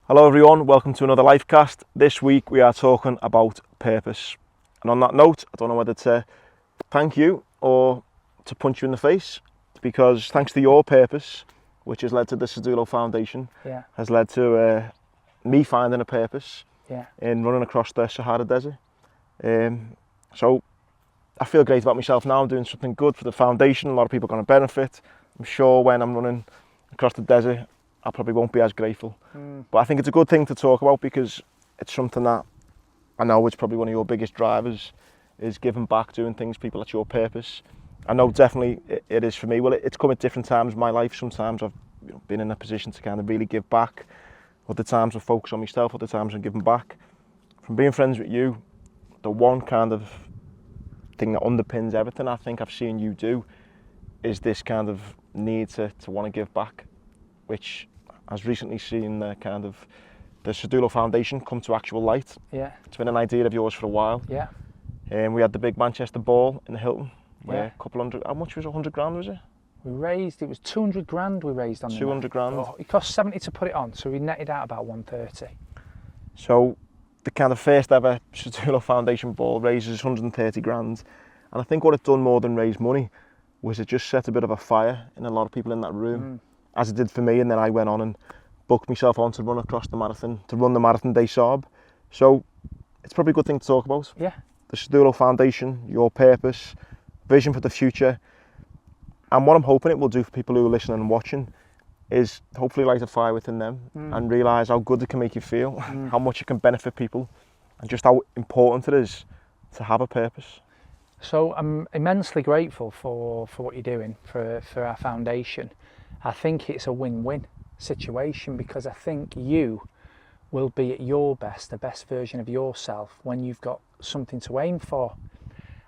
Hello everyone, welcome to another LIFECAST. This week we are talking about purpose. And on that note, I don't know whether to thank you or to punch you in the face, because thanks to your purpose, which has led to the Sido Foundation, has led to me finding a purpose in running across the Sahara Desert. So I feel great about myself now. I'm doing something good for the foundation. A lot of people are going to benefit. I'm sure when I'm running across the desert, I probably won't be as grateful. But I think it's a good thing to talk about, because it's something that I know it's probably one of your biggest drivers, is giving back, doing things for people. That's your purpose. I know definitely it is for me. Well, it's come at different times in my life. Sometimes I've been in a position to kind of really give back. Other times I focus on myself. Other times I'm giving back. From being friends with you, the one kind of thing that underpins everything I think I've seen you do is this kind of need to want to give back, which has recently seen the Sido Foundation come to actual light. Yeah. It's been an idea of yours for a while. Yeah. And we had the big Manchester ball in the Hilton, where a couple hundred, how much was it, 100 grand was it? It was 200 grand we raised on 200 grand. Oh, it cost 70 to put it on, so we netted out about 130. So the kind of first ever Sido Foundation ball raises 130 grand. And I think what it done more than raise money was it just set a bit of a fire in a lot of people in that room, as it did for me. And then I went on and booked myself on to run across the marathon, to run the Marathon des Sables. So it's probably a good thing to talk about. Yeah. The Sido Foundation, your purpose, vision for the future. And what I'm hoping it will do for people who are listening and watching is hopefully light a fire within them and realise how good it can make you feel, how much it can benefit people, and just how important it is to have a purpose. So I'm immensely grateful for what you're doing for our foundation. I think it's a win-win situation, because I think you will be at your best, the best version of yourself, when you've got something to aim for.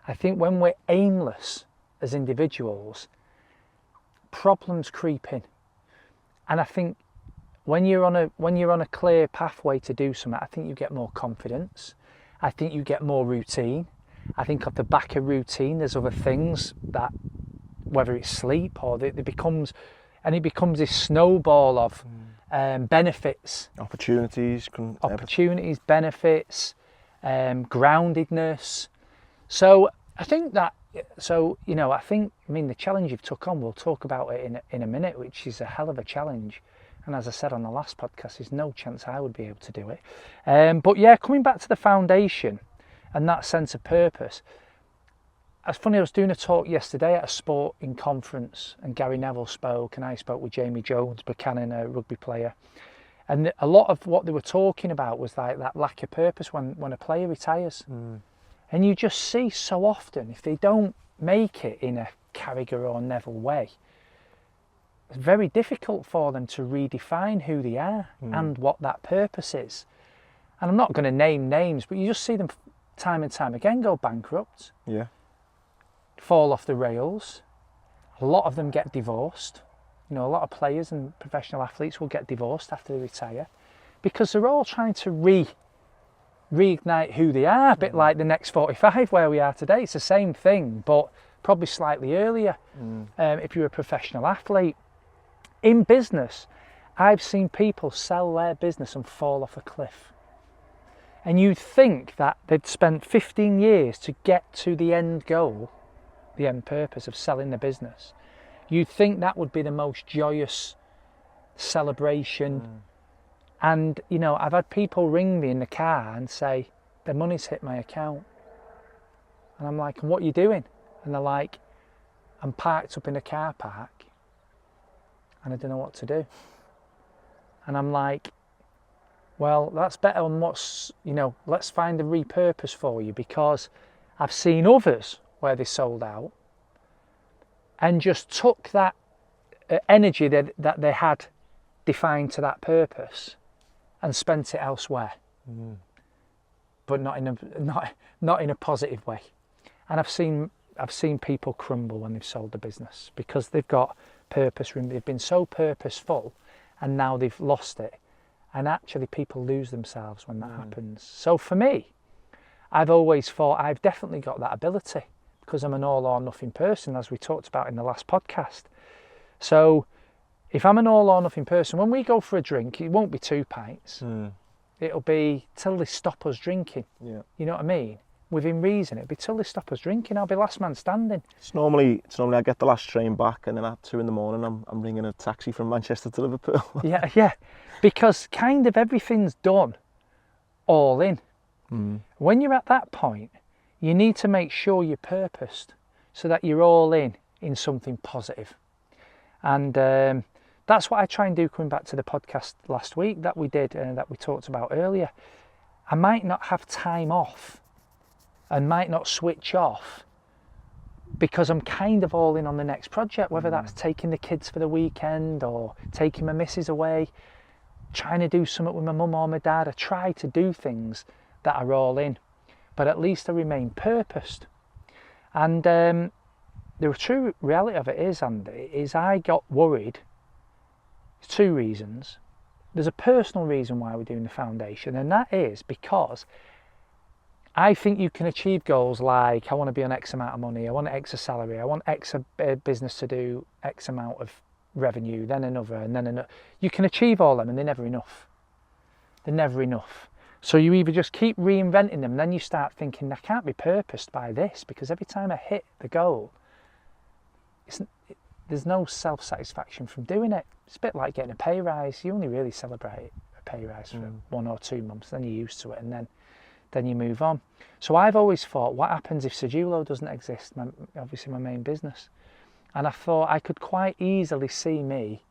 I think when we're aimless as individuals, problems creep in. And I think when you're on a clear pathway to do something, I think you get more confidence. I think you get more routine. I think off the back of routine, there's other things that, whether it's sleep or it becomes this snowball of benefits, opportunities, benefits, groundedness. So I think that. So the challenge you've took on, we'll talk about it in a minute, which is a hell of a challenge. And as I said on the last podcast, there's no chance I would be able to do it. But yeah, coming back to the foundation and that sense of purpose. It's funny, I was doing a talk yesterday at a sporting conference, and Gary Neville spoke, and I spoke with Jamie Jones, Buchanan, a rugby player. And a lot of what they were talking about was like that lack of purpose when a player retires. And you just see so often, if they don't make it in a Carragher or Neville way, it's very difficult for them to redefine who they are and what that purpose is. And I'm not going to name names, but you just see them time and time again go bankrupt, fall off the rails. A lot of them get divorced. A lot of players and professional athletes will get divorced after they retire, because they're all trying to reignite who they are, a bit like the Next 45 where we are today. It's the same thing, but probably slightly earlier. If you're a professional athlete. In business, I've seen people sell their business and fall off a cliff. And you'd think that they'd spent 15 years to get to the end goal, the end purpose of selling the business. You'd think that would be the most joyous celebration. And, I've had people ring me in the car and say, the money's hit my account. And I'm like, and what are you doing? And they're like, I'm parked up in a car park and I don't know what to do. And I'm like, well, that's better than let's find a repurpose for you, because I've seen others where they sold out and just took that energy that they had defined to that purpose and spent it elsewhere, but not in a positive way. And I've seen people crumble when they've sold the business, because they've got purpose. They've been so purposeful, and now they've lost it. And actually, people lose themselves when that happens. So for me, I've always thought I've definitely got that ability, because I'm an all or nothing person, as we talked about in the last podcast. So If I'm an all or nothing person, when we go for a drink, it won't be 2 pints. It'll be till they stop us drinking. Yeah. You know what I mean? Within reason, it'll be till they stop us drinking. I'll be last man standing. It's normally I get the last train back, and then at 2 a.m. I'm ringing a taxi from Manchester to Liverpool. Yeah. Because kind of everything's done all in. When you're at that point, you need to make sure you're purposed so that you're all in something positive. And that's what I try and do, coming back to the podcast last week that we did and that we talked about earlier. I might not have time off and might not switch off because I'm kind of all in on the next project, whether that's taking the kids for the weekend or taking my missus away, trying to do something with my mum or my dad. I try to do things that are all in, but at least I remain purposed. And the true reality of it is, Andy, is I got worried. 2 reasons. There's a personal reason why we're doing the foundation, and that is because I think you can achieve goals like I want to be on X amount of money, I want X a salary, I want X a business to do X amount of revenue, then another, and then another. You can achieve all them, and they're never enough. They're never enough. So you either just keep reinventing them, and then you start thinking, I can't be purposed by this, because every time I hit the goal, there's no self-satisfaction from doing it. It's a bit like getting a pay rise. You only really celebrate a pay rise for 1 or 2 months, then you're used to it, and then you move on. So I've always thought, what happens if Sido doesn't exist? Obviously my main business. And I thought I could quite easily see me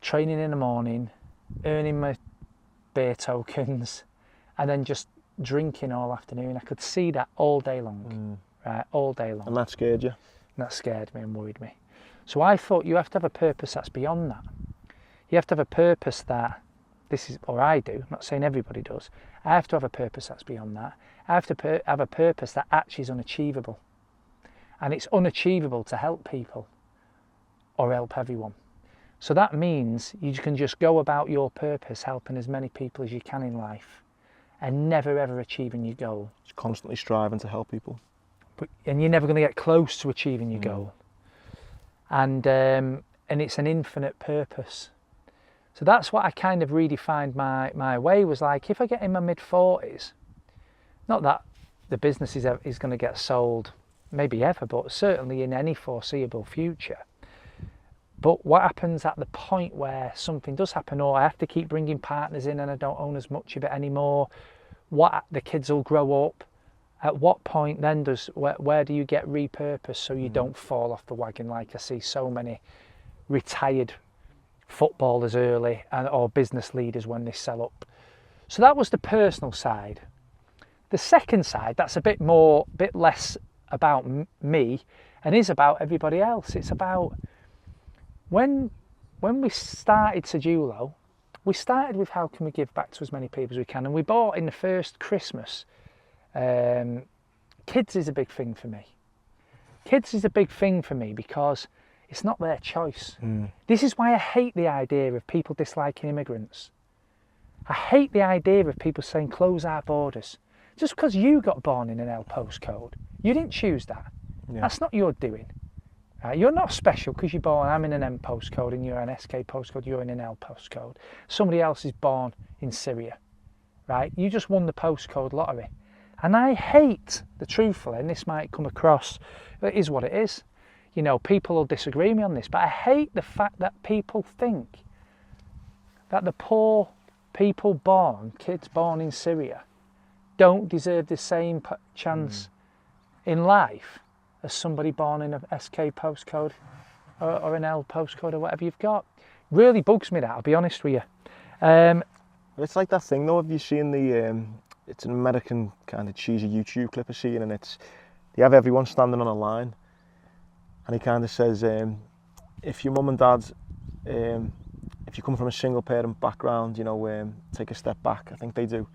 training in the morning, earning my beer tokens, and then just drinking all afternoon. I could see that all day long, right? All day long. And that scared you? And that scared me and worried me. So I thought you have to have a purpose that's beyond that. You have to have a purpose that, or I do, I'm not saying everybody does. I have to have a purpose that's beyond that. I have to have a purpose that actually is unachievable. And it's unachievable to help people or help everyone. So that means you can just go about your purpose helping as many people as you can in life and never ever achieving your goal. Just constantly striving to help people. And you're never going to get close to achieving your goal. And it's an infinite purpose. So that's what I kind of redefined my way, was like, if I get in my mid-40s, not that the business is going to get sold, maybe ever, but certainly in any foreseeable future. But what happens at the point where something does happen, or I have to keep bringing partners in and I don't own as much of it anymore, the kids will grow up. At what point then where do you get repurposed so you don't fall off the wagon, like I see so many retired footballers early or business leaders when they sell up. So that was the personal side. The second side, that's a bit less about me and is about everybody else. It's about when we started Sido, we started with how can we give back to as many people as we can, and we bought in the first Christmas. Kids is a big thing for me. Kids is a big thing for me because it's not their choice. This is why I hate the idea of people disliking immigrants. I hate the idea of people saying close our borders. Just because you got born in an L postcode, you didn't choose that. Yeah. That's not your doing. You're not special because you're born, I'm in an M postcode and you're an SK postcode, you're in an L postcode. Somebody else is born in Syria, right? You just won the postcode lottery. And I hate, truthfully, and this might come across, it is what it is. You know, people will disagree with me on this, but I hate the fact that people think that the poor people kids born in Syria, don't deserve the same chance in life as somebody born in a SK postcode or an L postcode or whatever you've got. Really bugs me that, I'll be honest with you. It's like that thing though, have you seen it's an American kind of cheesy YouTube clip I've seen, and they have everyone standing on a line, and he kind of says, if your mum and dad, if you come from a single parent background, you know, take a step back, I think they do.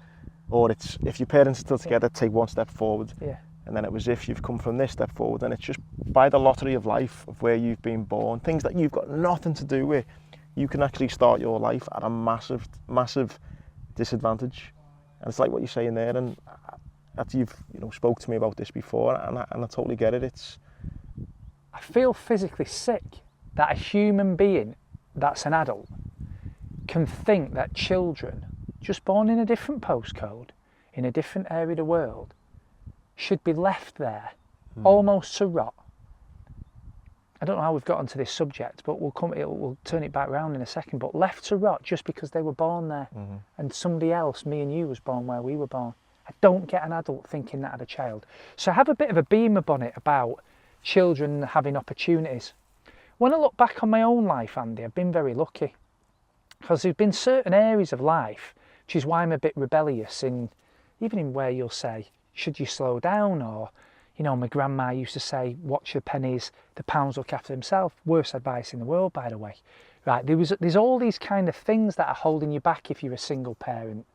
Or it's, if your parents are still together, take one step forward. Yeah. And then it was, if you've come from this step forward, and it's just by the lottery of life, of where you've been born, things that you've got nothing to do with, you can actually start your life at a massive, massive disadvantage. And it's like what you're saying there, and after you've spoke to me about this before, and I totally get it. I feel physically sick that a human being that's an adult can think that children just born in a different postcode, in a different area of the world, should be left there almost to rot. I don't know how we've got onto this subject, but we'll turn it back round in a second, but left to rot just because they were born there and somebody else, me and you, was born where we were born. I don't get an adult thinking that of a child. So I have a bit of a beamer bonnet about children having opportunities. When I look back on my own life, Andy, I've been very lucky, because there's been certain areas of life, which is why I'm a bit rebellious even in where you'll say, should you slow down? Or, you know, my grandma used to say, watch your pennies, the pounds look after themselves. Worst advice in the world, by the way. Right, there's all these kind of things that are holding you back if you're a single parent,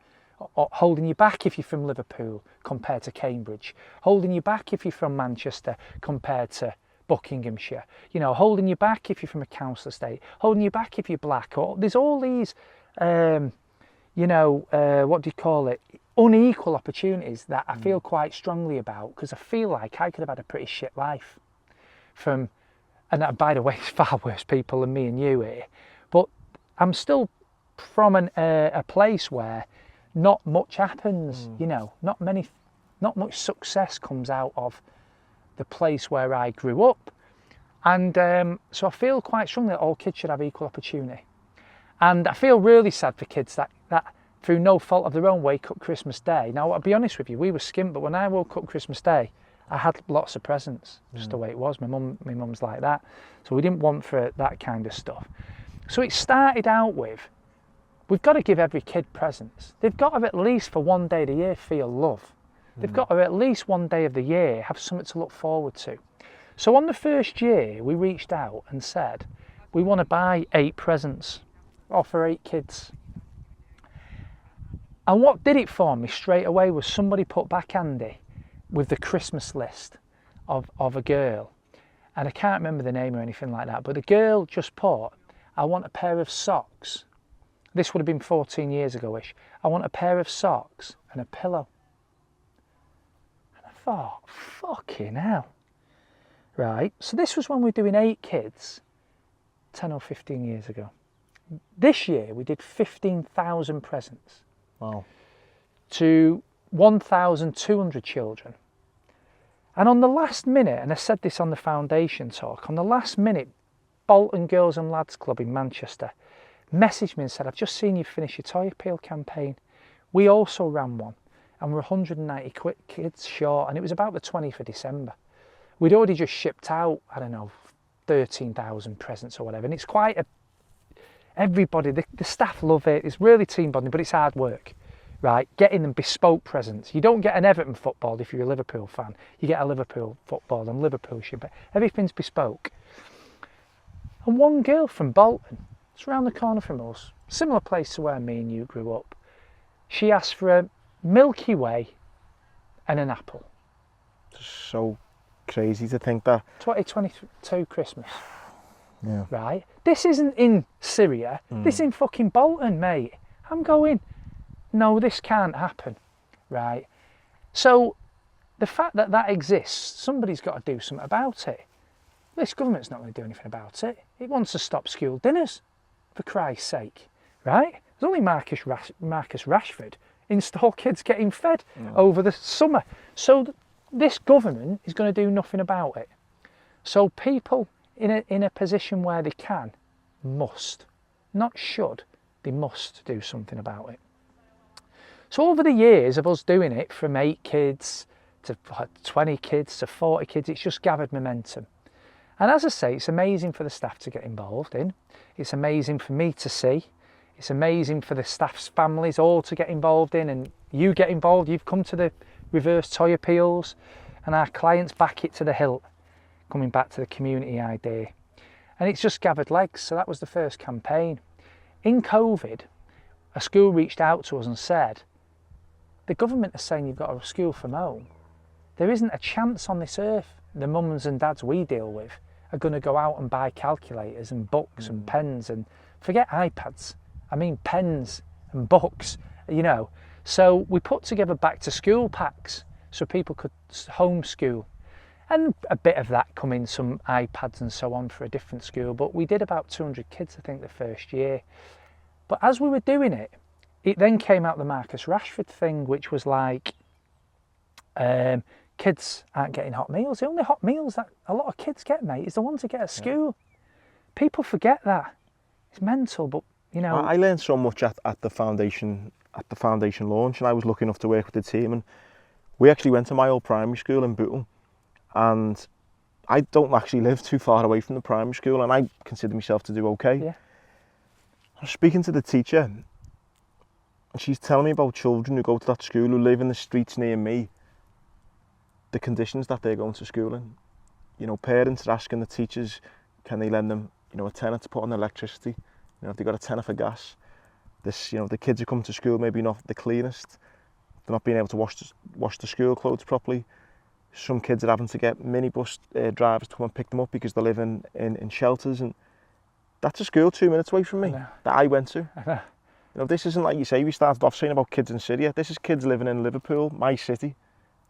or holding you back if you're from Liverpool compared to Cambridge, holding you back if you're from Manchester compared to Buckinghamshire, you know, holding you back if you're from a council estate, holding you back if you're black, or there's all these, what do you call it, unequal opportunities that I feel quite strongly about, because I feel like I could have had a pretty shit life and by the way, it's far worse people than me and you here, but I'm still from a place where not much happens, you know, not much success comes out of the place where I grew up, and so I feel quite strongly that all kids should have equal opportunity. And I feel really sad for kids that through no fault of their own wake up Christmas Day. Now, I'll be honest with you, we were skint, but when I woke up Christmas Day, I had lots of presents, just the way it was. My mum's like that, so we didn't want for that kind of stuff. So it started out with, we've got to give every kid presents. They've got to, at least for one day of the year, feel love. They've got to, at least one day of the year, have something to look forward to. So on the first year, we reached out and said, we want to buy 8 presents, or for 8 kids. And what did it for me straight away was somebody put back Andy with the Christmas list of a girl. And I can't remember the name or anything like that, but the girl just put, I want a pair of socks. This would have been 14 years ago-ish. I want a pair of socks and a pillow. And I thought, fucking hell. Right, so this was when we were doing 8 kids 10 or 15 years ago. This year we did 15,000 presents. Wow. To 1,200 children. And on the last minute, and I said this on the foundation talk, on the last minute, Bolton Girls and Lads Club in Manchester messaged me and said, I've just seen you finish your toy appeal campaign. We also ran one, and we're 190 kids short, and it was about the 20th of December. We'd already just shipped out, 13,000 presents or whatever, and it's quite everybody, the staff love it, it's really team bonding, but it's hard work, right? Getting them bespoke presents. You don't get an Everton football if you're a Liverpool fan, you get a Liverpool football and Liverpool ship, but everything's bespoke. And one girl from Bolton, it's around the corner from us, similar place to where me and you grew up, she asked for a Milky Way and an apple. So crazy to think that. 2022 Christmas. Yeah. Right? This isn't in Syria, this is in fucking Bolton, mate. I'm going, no, this can't happen. Right? So the fact that that exists, somebody's got to do something about it. This government's not going to do anything about it. It wants to stop school dinners, for Christ's sake. Right? There's only Marcus Rashford install kids getting fed over the summer. So this government is going to do nothing about it. So people in a position where they can, must, not should, they must do something about it. So over the years of us doing it, from 8 kids to 20 kids to 40 kids, it's just gathered momentum. And as I say, it's amazing for the staff to get involved in. It's amazing for me to see. It's amazing for the staff's families all to get involved in, and you get involved. You've come to the reverse toy appeals, and our clients back it to the hilt, coming back to the community idea. And it's just gathered legs. So that was the first campaign. In COVID, a school reached out to us and said, the government is saying you've got a school from home. There isn't a chance on this earth the mums and dads we deal with are going to go out and buy calculators and books and pens, and forget iPads, I mean pens and books, you know. So we put together back to school packs so people could homeschool. And a bit of that come in, some iPads and so on for a different school. But we did about 200 kids, I think, the first year. But as we were doing it, it then came out the Marcus Rashford thing, which was like, kids aren't getting hot meals. The only hot meals that a lot of kids get, mate, is the ones they get at school. People forget that. It's mental, but, you know. I learned so much at the foundation launch, and I was lucky enough to work with the team. And we actually went to my old primary school in Bolton, and I don't actually live too far away from the primary school, and I consider myself to do okay. Yeah. I was speaking to the teacher, and she's telling me about children who go to that school who live in the streets near me, the conditions that they're going to school in. You know, parents are asking the teachers, can they lend them, you know, a tenner to put on electricity? You know, if they've got a tenner for gas. This, you know, the kids who come to school maybe not the cleanest. They're not being able to wash the school clothes properly. Some kids are having to get minibus drivers to come and pick them up because they live in shelters, and that's a school 2 minutes away from me that I went to. You know, this isn't like you say, we started off saying about kids in Syria. This is kids living in Liverpool, my city,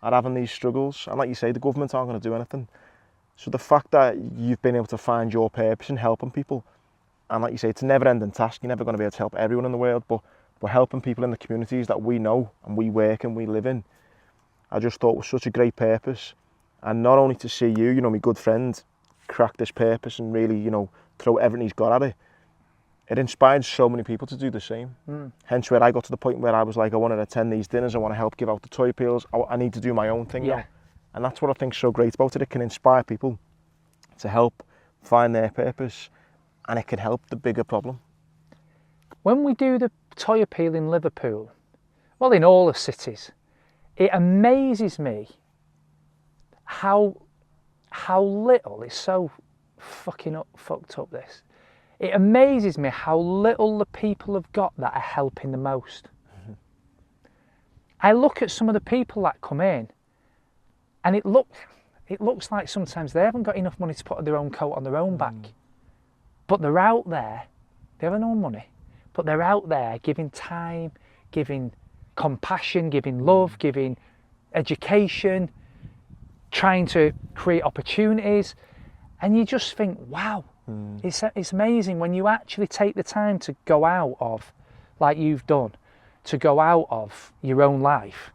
are having these struggles. And like you say, the government aren't going to do anything. So the fact that you've been able to find your purpose in helping people, and like you say, it's a never-ending task. You're never going to be able to help everyone in the world, but we're helping people in the communities that we know and we work and we live in. I just thought it was such a great purpose. And not only to see you know, my good friend, crack this purpose and really, you know, throw everything he's got at it, it inspired so many people to do the same. Hence where I got to the point where I was like, I want to attend these dinners, I want to help give out the toy peels, I need to do my own thing now. And that's what I think is so great about it. It can inspire people to help find their purpose, and it can help the bigger problem. When we do the toy appeal in Liverpool, well, in all the cities, it amazes me how little, it's so fucked up this, it amazes me how little the people have got that are helping the most. I look at some of the people that come in, and it looks like sometimes they haven't got enough money to put their own coat on their own back. But they're out there, they have no money, but they're out there giving time, giving compassion, giving love, giving education, trying to create opportunities. And you just think, wow, it's amazing when you actually take the time to go out of, like you've done, to go out of your own life.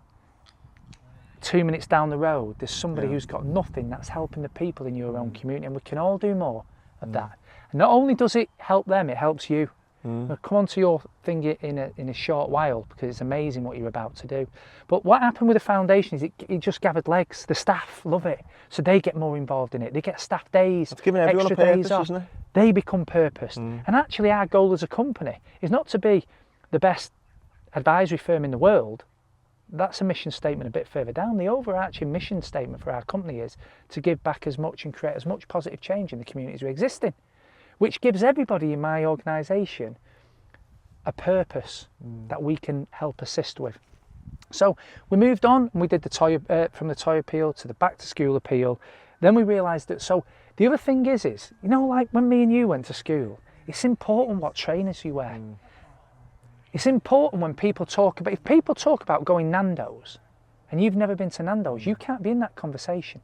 2 minutes down the road, there's somebody who's got nothing that's helping the people in your own community, and we can all do more of that. And not only does it help them, it helps you. We'll come on to your thing in a short while, because it's amazing what you're about to do. But what happened with the foundation is it just gathered legs. The staff love it, so they get more involved in it. They get staff days, It's giving everyone extra a purpose, days off. isn't it? They become purposed. And actually our goal as a company is not to be the best advisory firm in the world. That's a mission statement a bit further down. The overarching mission statement for our company is to give back as much and create as much positive change in the communities we exist in, which gives everybody in my organisation a purpose that we can help assist with. So we moved on and we did the toy from the toy appeal to the back to school appeal. Then we realised that, so the other thing is, you know, like when me and you went to school, it's important what trainers you wear. It's important when people talk about, if people talk about going Nando's and you've never been to Nando's, you can't be in that conversation.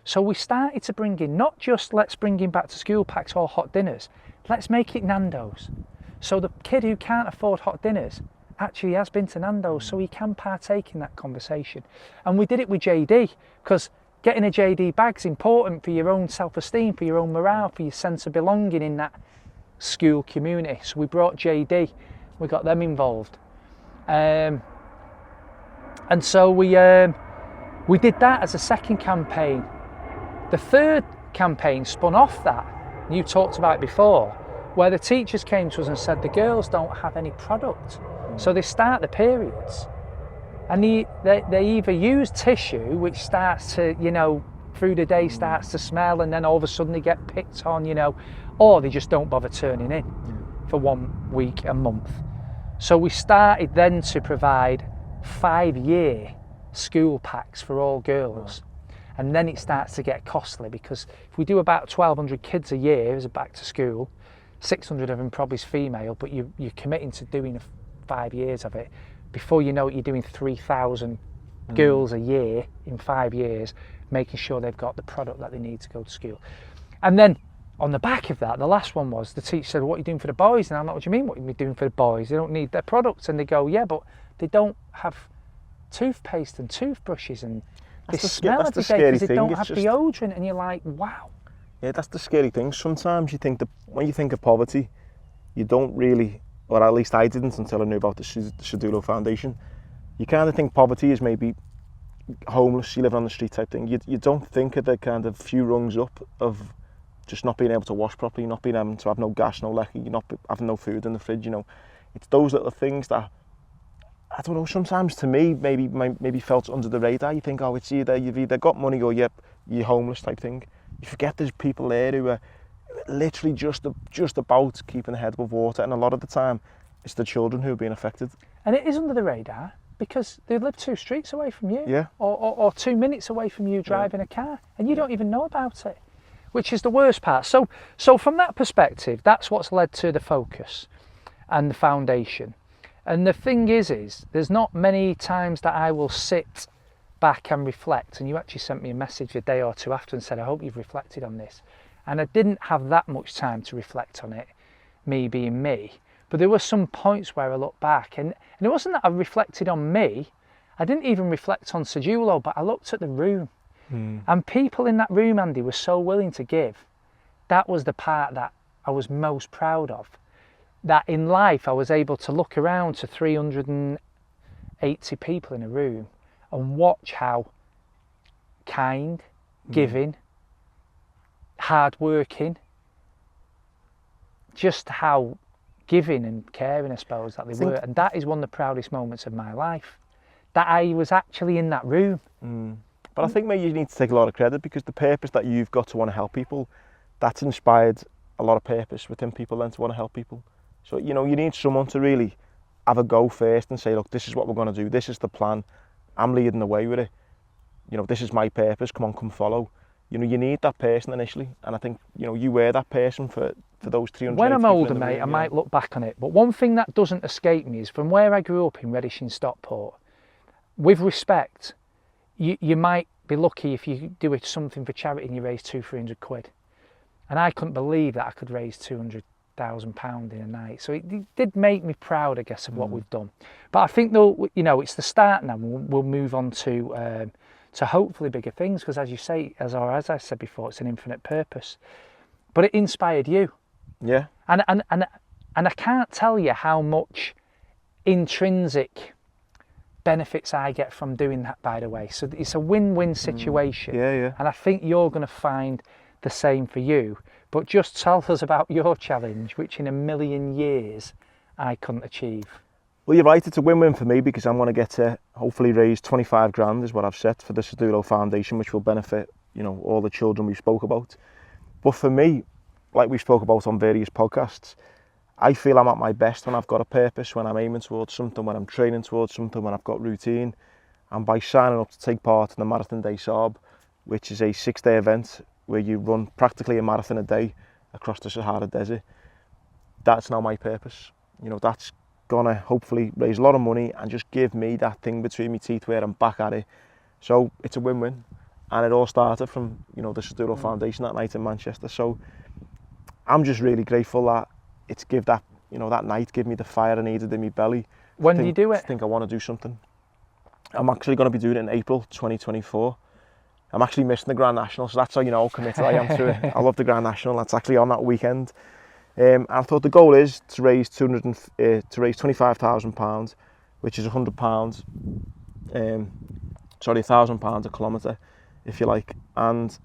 So we started to bring in, not just let's bring in back to school packs or hot dinners, let's make it Nando's. So the kid who can't afford hot dinners actually has been to Nando's, so he can partake in that conversation. And we did it with JD, because getting a JD bag's important for your own self-esteem, for your own morale, for your sense of belonging in that school community. So we brought JD, we got them involved. And so we did that as a second campaign. The third campaign spun off that, you talked about it before, where the teachers came to us and said the girls don't have any product. So they start the periods and they either use tissue, which starts to, you know, through the day starts to smell, and then all of a sudden they get picked on, you know, or they just don't bother turning in for 1 week, a month. So we started then to provide 5-year school packs for all girls. And then it starts to get costly, because if we do about 1,200 kids a year as a back to school, 600 of them probably is female, but you're committing to doing 5 years of it. Before you know it, you're doing 3,000 girls a year in 5 years, making sure they've got the product that they need to go to school. And then on the back of that, the last one was the teacher said, what are you doing for the boys? And I'm like, what do you mean what are you doing for the boys? They don't need their products. And they go, yeah, but they don't have toothpaste and toothbrushes and they smell every day because they don't have deodorant. And you're like, wow. Yeah, that's the scary thing. Sometimes you think that when you think of poverty, you don't really, or at least I didn't until I knew about the Sido Foundation. You kind of think poverty is maybe homeless, you live on the street type thing. You don't think of the kind of few rungs up of just not being able to wash properly, not being able to have no gas, no lecky, not having no food in the fridge, you know. It's those little things that, I don't know, sometimes to me, maybe felt under the radar. You think, oh, it's either, you've either got money or you're homeless type thing. You forget there's people there who are literally just about keeping their head above water, and a lot of the time, it's the children who are being affected. And it is under the radar because they live 2 streets away from you, yeah, or 2 minutes away from you driving a car, and you don't even know about it, which is the worst part. So from that perspective, that's what's led to the focus and the foundation. And the thing is there's not many times that I will sit back and reflect, and you actually sent me a message a day or two after and said, I hope you've reflected on this. And I didn't have that much time to reflect on it, me being me. But there were some points where I looked back, and it wasn't that I reflected on me. I didn't even reflect on Sejulo, but I looked at the room. And people in that room, Andy, were so willing to give. That was the part that I was most proud of. That in life, I was able to look around to 380 people in a room and watch how kind, giving, hard-working, just how giving and caring, I suppose, that they were. And that is one of the proudest moments of my life, that I was actually in that room. But I think maybe you need to take a lot of credit, because the purpose that you've got to want to help people, that's inspired a lot of purpose within people then to want to help people. So, you know, you need someone to really have a go first and say, look, this is what we're going to do. This is the plan. I'm leading the way with it. You know, this is my purpose. Come on, come follow. You know, you need that person initially. And I think, you know, you were that person for those 300 When I'm older, mate, I might look back on it. But one thing that doesn't escape me is from where I grew up in Reddish in Stockport, with respect, you might be lucky if you do something for charity and you raise 200-300 quid. And I couldn't believe that I could raise £200,000 in a night. So it did make me proud, I guess, of what we've done. But I think, though, you know, it's the start now. We'll move on to hopefully bigger things, because as you say, as I said before, it's an infinite purpose. But it inspired you. Yeah. And I can't tell you how much intrinsic benefits I get from doing that, by the way. So it's a win-win situation. Yeah. And I think you're going to find the same for you. But just tell us about your challenge, which in a million years I couldn't achieve. Well, you're right, it's a win-win for me, because I'm going to get to hopefully raise 25 grand is what I've set for the Sido Foundation, which will benefit, you know, all the children we spoke about. But for me, like we spoke about on various podcasts, I feel I'm at my best when I've got a purpose, when I'm aiming towards something, when I'm training towards something, when I've got routine. And by signing up to take part in the Marathon des Sables, which is a 6-day event where you run practically a marathon a day across the Sahara Desert, that's now my purpose. You know, that's gonna hopefully raise a lot of money and just give me that thing between my teeth where I'm back at it. So it's a win-win. And it all started from, you know, the Sido Foundation that night in Manchester. So I'm just really grateful that it's give that, you know, that night give me the fire I needed in my belly. When do you do it? I think I want to do something. I'm actually going to be doing it in April 2024. I'm actually missing the Grand National, so that's how you know how committed I am to it. I love the Grand National. That's actually on that weekend. And I thought the goal is to raise £25,000, which is £100. £1,000 a kilometre, if you like. And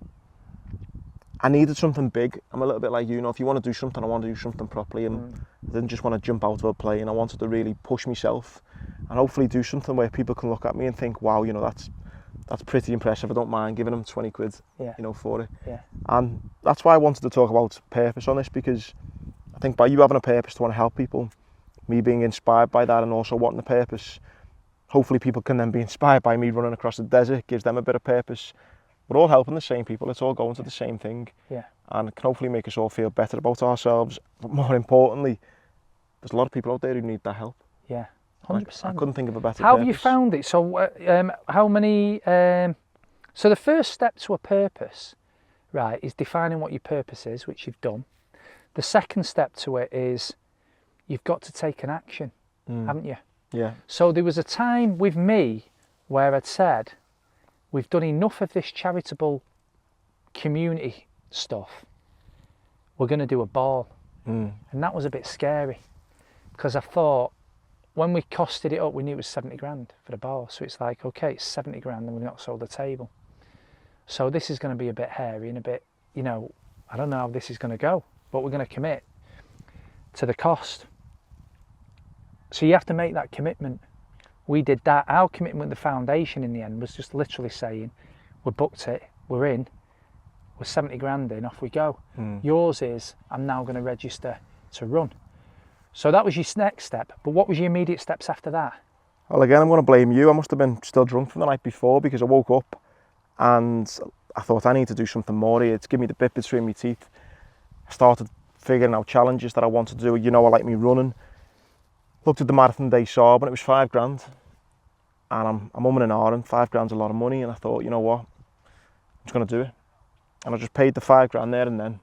I needed something big. I'm a little bit like you know, if you want to do something, I want to do something properly, and I didn't just want to jump out of a plane. I wanted to really push myself and hopefully do something where people can look at me and think, wow, you know, that's pretty impressive. I don't mind giving them 20 quid, you know, for it. Yeah. And that's why I wanted to talk about purpose on this, because I think by you having a purpose to want to help people, me being inspired by that and also wanting a purpose, hopefully people can then be inspired by me running across the desert, gives them a bit of purpose. We're all helping the same people, it's all going to the same thing. Yeah. And it can hopefully make us all feel better about ourselves. But more importantly, there's a lot of people out there who need that help. Yeah. 100%. I couldn't think of a better How purpose. have you found it? So how many, so the first step to a purpose, right, is defining what your purpose is, which you've done. The second step to it is you've got to take an action, haven't you? Yeah. So there was a time with me where I'd said, we've done enough of this charitable community stuff. We're going to do a ball. And that was a bit scary because I thought when we costed it up, we knew it was 70 grand for the ball. So it's like, okay, it's 70 grand and we've not sold the table. So this is going to be a bit hairy and a bit, you know, I don't know how this is going to go, but we're going to commit to the cost. So you have to make that commitment. We did that. Our commitment with the foundation in the end was just literally saying, we booked it, we're in, we're 70 grand in, off we go. Yours is, I'm now going to register to run. So that was your next step. But what was your immediate steps after that? Well, again, I'm going to blame you. I must have been still drunk from the night before because I woke up and I thought I need to do something more here. It's give me the bit between my teeth. I started figuring out challenges that I want to do. You know, I like me running. Looked at the marathon day Saab and it was 5 grand. And I'm umming and ahhing. 5 grand's a lot of money. And I thought, you know what? I'm just going to do it. And I just paid the 5 grand there and then.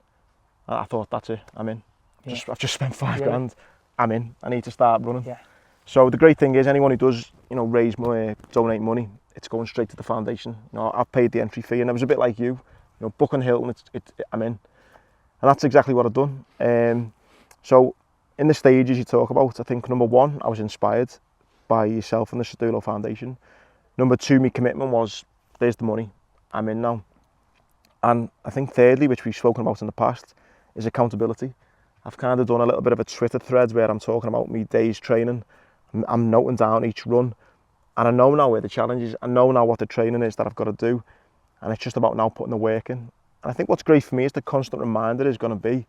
And I thought, that's it, I'm in. I've just spent 5 grand. I'm in. I need to start running. Yeah. So the great thing is, anyone who does, you know, raise money, donate money, it's going straight to the foundation. You know, I've paid the entry fee, and I was a bit like you know, book on Hilton, I'm in, and that's exactly what I've done. So in the stages you talk about, I think number 1, I was inspired by yourself and the Sido Foundation. Number 2, my commitment was, there's the money, I'm in now. And I think thirdly, which we've spoken about in the past, is accountability. I've kind of done a little bit of a Twitter thread where I'm talking about me days training. I'm noting down each run, and I know now where the challenge is. I know now what the training is that I've got to do, and it's just about now putting the work in. And I think what's great for me is the constant reminder is going to be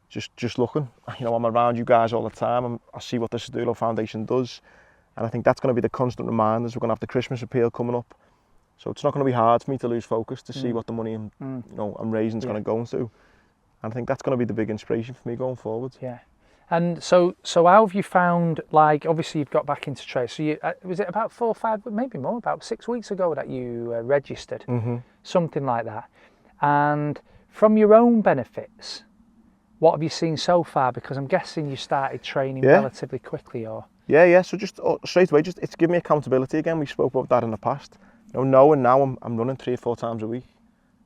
just looking. You know, I'm around you guys all the time. I see what the Sido Foundation does, and I think that's going to be the constant reminders. We're going to have the Christmas appeal coming up, so it's not going to be hard for me to lose focus to see what the money you know, I'm raising is going to go into. And I think that's going to be the big inspiration for me going forward. Yeah. And so how have you found, like, obviously you've got back into trade. So you, was it about 4 or 5, maybe more, about 6 weeks ago that you registered? Something like that. And from your own benefits, what have you seen so far? Because I'm guessing you started training relatively quickly, or? Yeah. So just straight away, it's given me accountability again. We spoke about that in the past. You know, knowing now I'm running 3 or 4 times a week.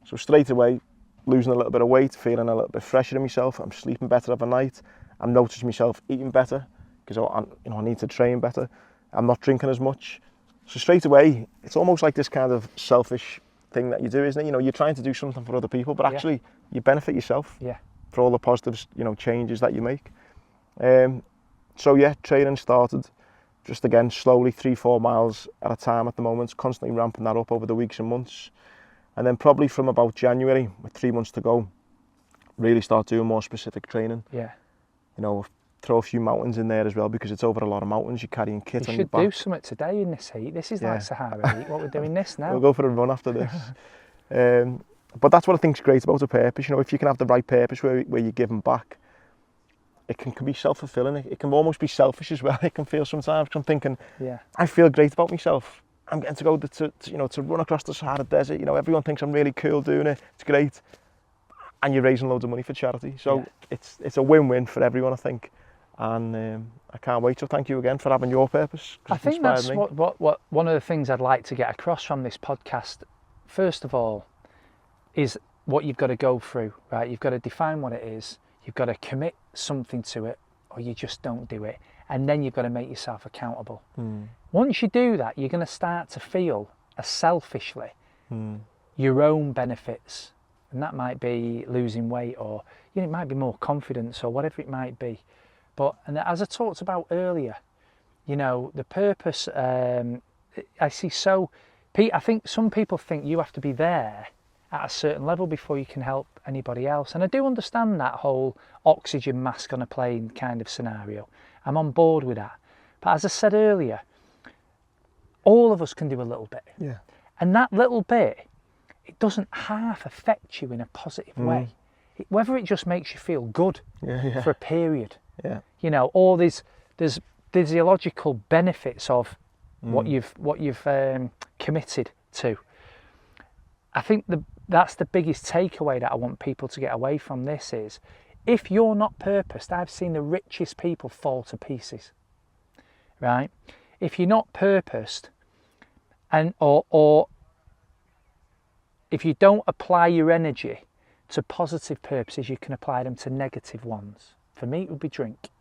So straight away, losing a little bit of weight, feeling a little bit fresher in myself. I'm sleeping better every night. I'm noticing myself eating better because I need to train better. I'm not drinking as much. So straight away, it's almost like this kind of selfish thing that you do, isn't it? You know, you're trying to do something for other people, but actually you benefit yourself for all the positive, you know, changes that you make. So yeah, training started just again slowly, 3-4 miles at a time at the moment, constantly ramping that up over the weeks and months. And then probably from about January, with 3 months to go, really start doing more specific training. Yeah. You know, throw a few mountains in there as well because it's over a lot of mountains. You're carrying kit on your back. You should do something today in this heat. This is like Sahara heat. What we're doing this now. We'll go for a run after this. But that's what I think is great about a purpose. You know, if you can have the right purpose where you're giving back, it can be self-fulfilling. It can almost be selfish as well. It can feel sometimes, because I'm thinking, I feel great about myself. I'm getting to go to run across the Sahara Desert. You know, everyone thinks I'm really cool doing it. It's great. And you're raising loads of money for charity. So it's a win-win for everyone, I think. And I can't wait. So thank you again for having your purpose. I think that's what one of the things I'd like to get across from this podcast, first of all, is what you've got to go through, right? You've got to define what it is. You've got to commit something to it, or you just don't do it. And then you've got to make yourself accountable. Once you do that, you're going to start to feel selfishly your own benefits. And that might be losing weight, or it might be more confidence, or whatever it might be. But, and as I talked about earlier, you know, the purpose, I think some people think you have to be there at a certain level before you can help anybody else. And I do understand that whole oxygen mask on a plane kind of scenario. I'm on board with that. But as I said earlier, all of us can do a little bit. Yeah. And that little bit, it doesn't half affect you in a positive way. Whether it just makes you feel good for a period. Yeah. You know, or there's physiological benefits of what you've committed to. I think that's the biggest takeaway that I want people to get away from this is, if you're not purposed, I've seen the richest people fall to pieces, right? If you're not purposed, or if you don't apply your energy to positive purposes, you can apply them to negative ones. For me, it would be drink.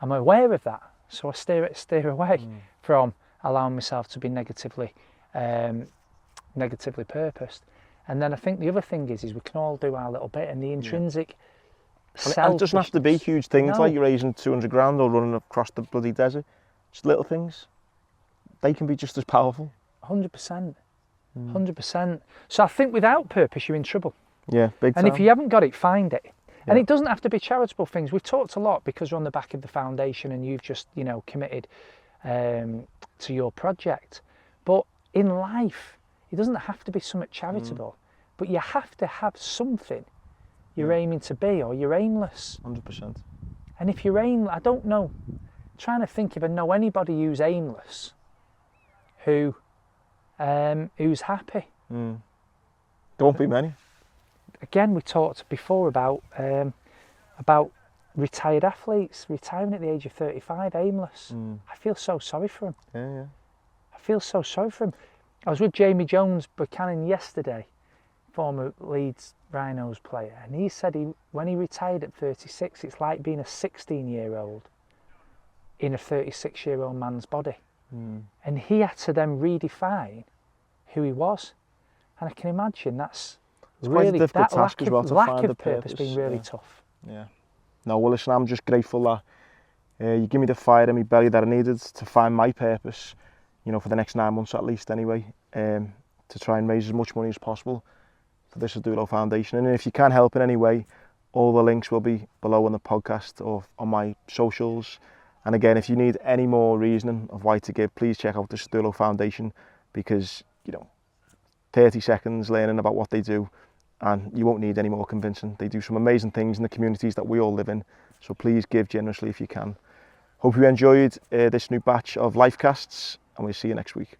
I'm aware of that, so I steer away from allowing myself to be negatively purposed. And then I think the other thing is we can all do our little bit, and the intrinsic And it doesn't have to be huge things like you're raising 200 grand or running across the bloody desert. Just little things. They can be just as powerful. 100%. 100%. So I think without purpose, you're in trouble. Yeah, big time. And if you haven't got it, find it. Yeah. And it doesn't have to be charitable things. We've talked a lot because we're on the back of the foundation and you've just, committed to your project. But in life, it doesn't have to be something charitable, but you have to have something you're aiming to be, or you're aimless. 100%. And if you're aimless, I don't know, I'm trying to think if I know anybody who's aimless, who's happy. There won't be many. Again, we talked before about retired athletes retiring at the age of 35, aimless. I feel so sorry for them. Yeah. I feel so sorry for him. I was with Jamie Jones Buchanan yesterday, former Leeds Rhinos player, and he said when he retired at 36, it's like being a 16-year-old in a 36-year-old man's body. And he had to then redefine who he was. And I can imagine it's really quite a difficult that task as well to lack find of the purpose being really tough. Yeah. No, well, listen, I'm just grateful that you give me the fire in my belly that I needed to find my purpose, for the next 9 months at least anyway, to try and raise as much money as possible for the Sido Foundation. And if you can help in any way, all the links will be below on the podcast or on my socials. And again, if you need any more reasoning of why to give, please check out the Sido Foundation, because, 30 seconds learning about what they do, and you won't need any more convincing. They do some amazing things in the communities that we all live in. So please give generously if you can. Hope you enjoyed this new batch of LIFECASTs, and we'll see you next week.